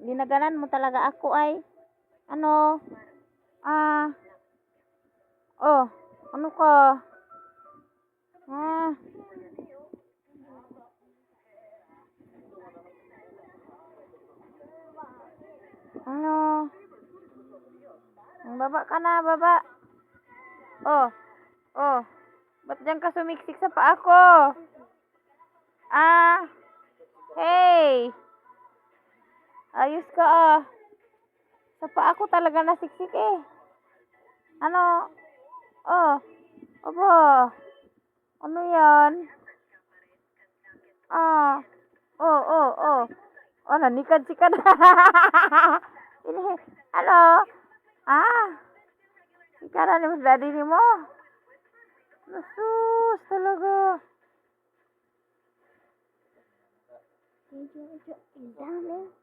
Ginaganan mo talaga ako ay. Ano? Ah. Oh. Ano ka? Ah. Ano? Baba ka na, baba. Oh. Oh. Ba't dyan ka sumiksik sa paa ko? Ah. Hey. Ayos ka ah. Sa paa ko talaga nasiksik eh. Ano? Oh. Aba. Ano yan? Ah. Oh, oh, oh. Oh, nanikad si ka na. Ano? Ah. Ikaw ni mas daddy ni mo. Nasus talaga. Ang dami.